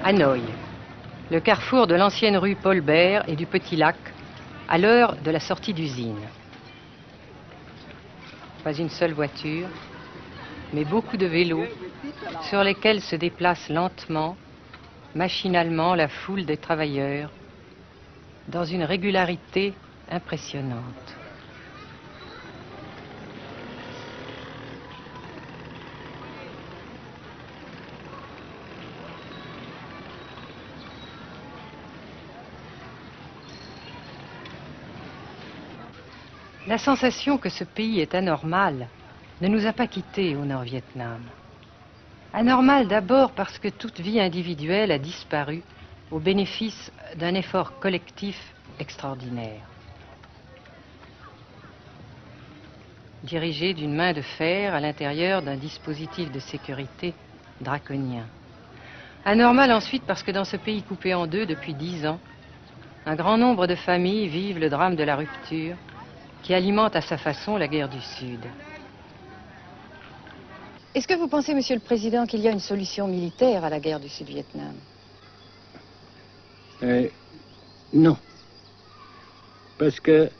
Hanoï, le carrefour de l'ancienne rue Paul Bert et du Petit Lac, à l'heure de la sortie d'usine. Pas une seule voiture, mais beaucoup de vélos sur lesquels se déplace lentement, machinalement la foule des travailleurs, dans une régularité impressionnante. La sensation que ce pays est anormal ne nous a pas quittés au Nord-Vietnam. Anormal d'abord parce que toute vie individuelle a disparu au bénéfice d'un effort collectif extraordinaire. Dirigé d'une main de fer à l'intérieur d'un dispositif de sécurité draconien. Anormal ensuite parce que dans ce pays coupé en deux depuis 10 ans, un grand nombre de familles vivent le drame de la rupture qui alimente à sa façon la guerre du Sud. Est-ce que vous pensez, Monsieur le Président, qu'il y a une solution militaire à la guerre du Sud-Vietnam? Non. Parce que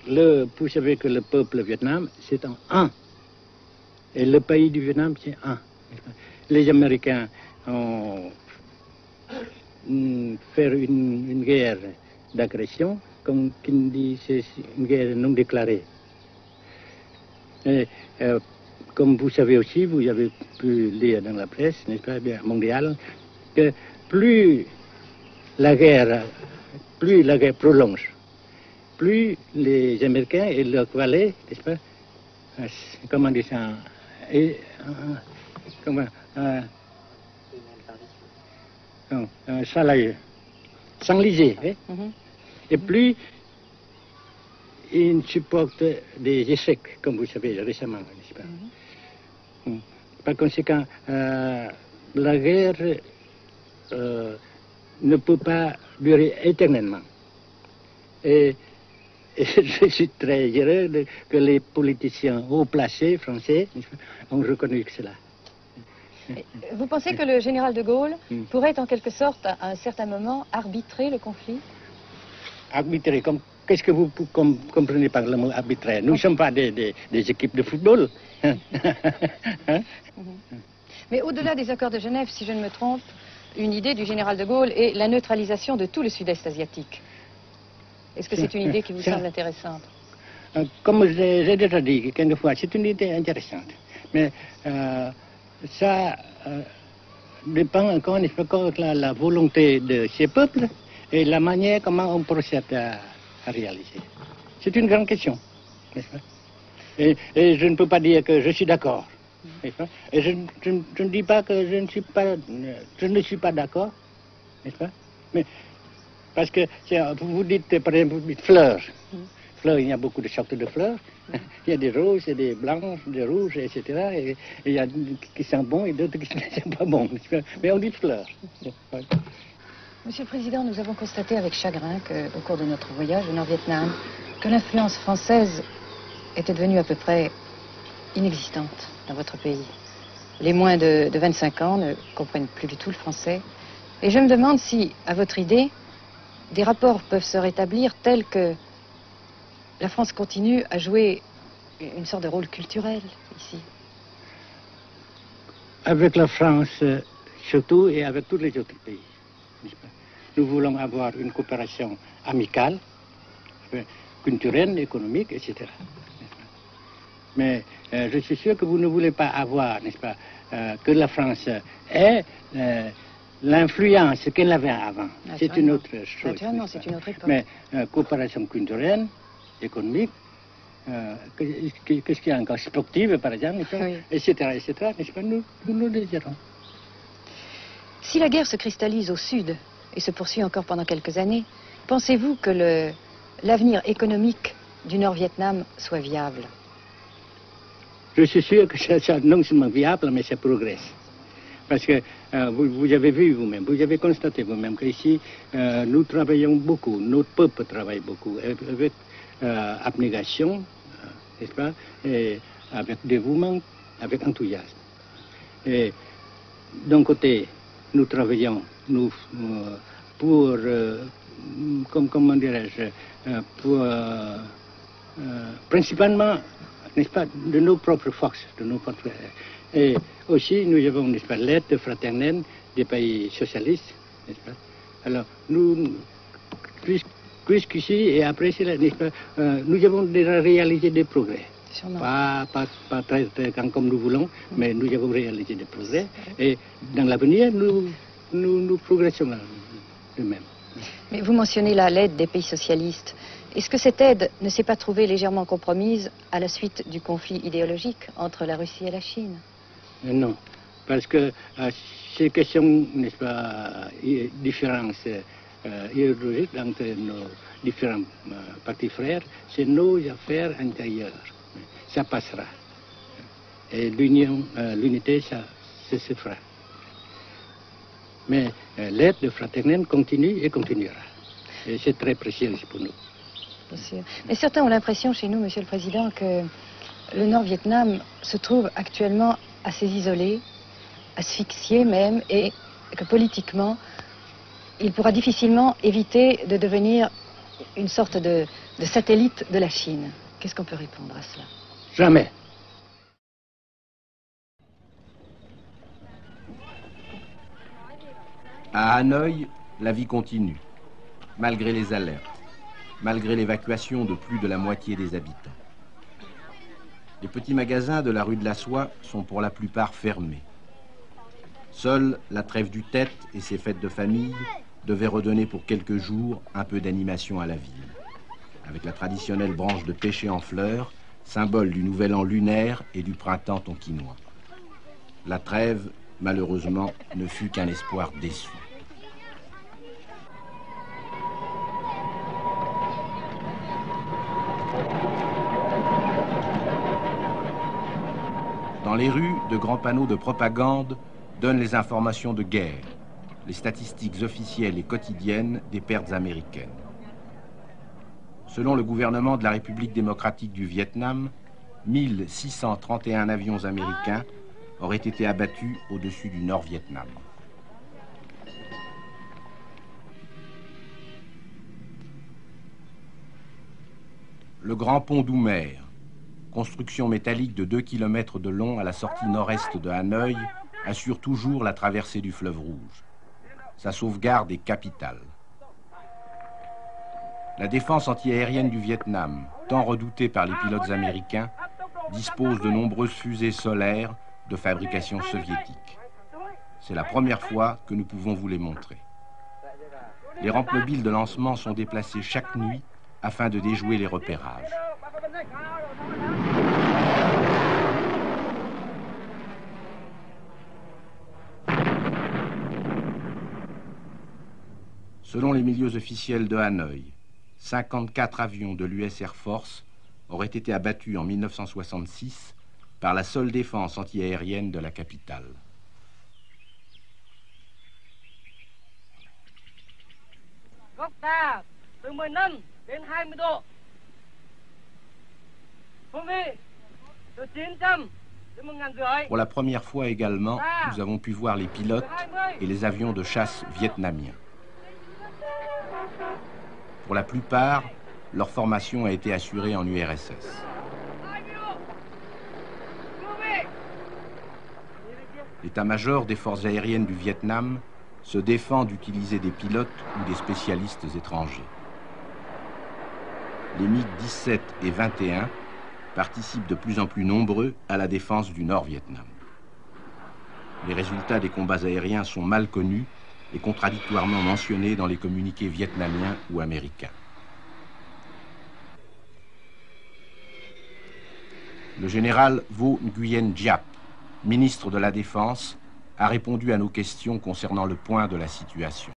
vous savez que le peuple Vietnam, c'est un. Et le pays du Vietnam, c'est un. Les Américains ont fait une guerre d'agression, comme qui dit, c'est une guerre non déclarée. Et, comme vous savez aussi, vous avez pu lire dans la presse, n'est-ce pas, bien, mondiale, que plus la guerre prolonge, plus les Américains et leurs valets, n'est-ce pas, comment dire ça, s'enliser, hein? Et plus ils supportent des échecs, comme vous savez récemment, n'est-ce pas? Par conséquent, la guerre ne peut pas durer éternellement. Et je suis très heureux que les politiciens haut placés français ont reconnu cela. Vous pensez que le général de Gaulle pourrait en quelque sorte, à un certain moment, arbitrer le conflit? Arbitrer, qu'est-ce que vous comprenez par le mot arbitraire? Nous ne sommes pas des équipes de football. Hein? Mais au-delà des accords de Genève, si je ne me trompe, une idée du général de Gaulle est la neutralisation de tout le sud-est asiatique. Est-ce que c'est une idée qui vous semble intéressante? Comme j'ai déjà dit quelquefois, c'est une idée intéressante. Mais ça dépend encore une fois de la volonté de ces peuples et la manière comment on procède à réaliser. C'est une grande question, n'est-ce pas? Et je ne peux pas dire que je suis d'accord. Et je ne dis pas que je ne suis pas d'accord, n'est-ce pas? Mais parce que vous dites, par exemple, vous dites fleurs. Fleurs, il y a beaucoup de sortes de fleurs. Il y a des roses, et des blanches, des rouges, etc. Et il y a qui sont bons et d'autres qui ne sont pas bons. Mais on dit fleurs. Monsieur le Président, nous avons constaté avec chagrin qu'au cours de notre voyage au Nord-Vietnam, que l'influence française était devenue à peu près inexistante dans votre pays. Les moins de 25 ans ne comprennent plus du tout le français. Et je me demande si, à votre idée, des rapports peuvent se rétablir tels que la France continue à jouer une sorte de rôle culturel ici. Avec la France surtout et avec tous les autres pays. Nous voulons avoir une coopération amicale, culturelle, économique, etc. Mais je suis sûr que vous ne voulez pas avoir, n'est-ce pas, que la France ait l'influence qu'elle avait avant. C'est une autre chose. Naturellement, c'est une autre époque. Mais coopération culturelle, économique, qu'est-ce qu'il y a encore, sportive par exemple, oui. etc., n'est-ce pas, nous le désirons. Si la guerre se cristallise au sud et se poursuit encore pendant quelques années, pensez-vous que l'avenir économique du Nord-Vietnam soit viable? Je suis sûr que c'est non seulement viable, mais ça progresse. Parce que vous avez vu vous-même, vous avez constaté vous-même qu'ici, nous travaillons beaucoup, notre peuple travaille beaucoup, avec abnégation, n'est-ce pas, et avec dévouement, avec enthousiasme. Et d'un côté, nous travaillons pour, comment dirais-je, pour, principalement, n'est-ce pas, de nos propres forces, de nos propres... Et aussi, nous avons, n'est-ce pas, l'aide fraternelle des pays socialistes, n'est-ce pas. Alors, nous, jusqu'ici et après cela, n'est-ce pas, nous avons déjà réalisé des progrès. Pas très grand comme nous voulons, mais nous avons réalisé des progrès. Et dans l'avenir, nous progressons de même. Mais vous mentionnez là l'aide des pays socialistes. Est-ce que cette aide ne s'est pas trouvée légèrement compromise à la suite du conflit idéologique entre la Russie et la Chine? Non, parce que ces questions, n'est-ce pas, différences idéologiques entre nos différents partis frères, c'est nos affaires intérieures. Ça passera. Et l'unité, ça se fera. Mais l'aide fraternelle continue et continuera. Et c'est très précieux pour nous. Bien sûr. Mais certains ont l'impression chez nous, Monsieur le Président, que le Nord-Vietnam se trouve actuellement assez isolé, asphyxié même, et que politiquement, il pourra difficilement éviter de devenir une sorte de satellite de la Chine. Qu'est-ce qu'on peut répondre à cela? Jamais. À Hanoï, la vie continue, malgré les alertes, malgré l'évacuation de plus de la moitié des habitants. Les petits magasins de la rue de la Soie sont pour la plupart fermés. Seule la trêve du Tet et ses fêtes de famille devaient redonner pour quelques jours un peu d'animation à la ville, avec la traditionnelle branche de pêcher en fleurs, symbole du nouvel an lunaire et du printemps tonkinois. La trêve, malheureusement, ne fut qu'un espoir déçu. Dans les rues, de grands panneaux de propagande donnent les informations de guerre, les statistiques officielles et quotidiennes des pertes américaines. Selon le gouvernement de la République démocratique du Vietnam, 1631 avions américains auraient été abattus au-dessus du Nord-Vietnam. Le grand pont d'Oumer, construction métallique de 2 km de long à la sortie nord-est de Hanoï, assure toujours la traversée du fleuve Rouge. Sa sauvegarde est capitale. La défense antiaérienne du Vietnam, tant redoutée par les pilotes américains, dispose de nombreuses fusées solaires de fabrication soviétique. C'est la première fois que nous pouvons vous les montrer. Les rampes mobiles de lancement sont déplacées chaque nuit afin de déjouer les repérages. Selon les milieux officiels de Hanoï, 54 avions de l'US Air Force auraient été abattus en 1966 par la seule défense antiaérienne de la capitale. Pour la première fois également, nous avons pu voir les pilotes et les avions de chasse vietnamiens. Pour la plupart, leur formation a été assurée en URSS. L'état-major des forces aériennes du Vietnam se défend d'utiliser des pilotes ou des spécialistes étrangers. Les MiG-17 et 21 participent de plus en plus nombreux à la défense du Nord-Vietnam. Les résultats des combats aériens sont mal connus et contradictoirement mentionnés dans les communiqués vietnamiens ou américains. Le général Vo Nguyen Giap, ministre de la Défense, a répondu à nos questions concernant le point de la situation.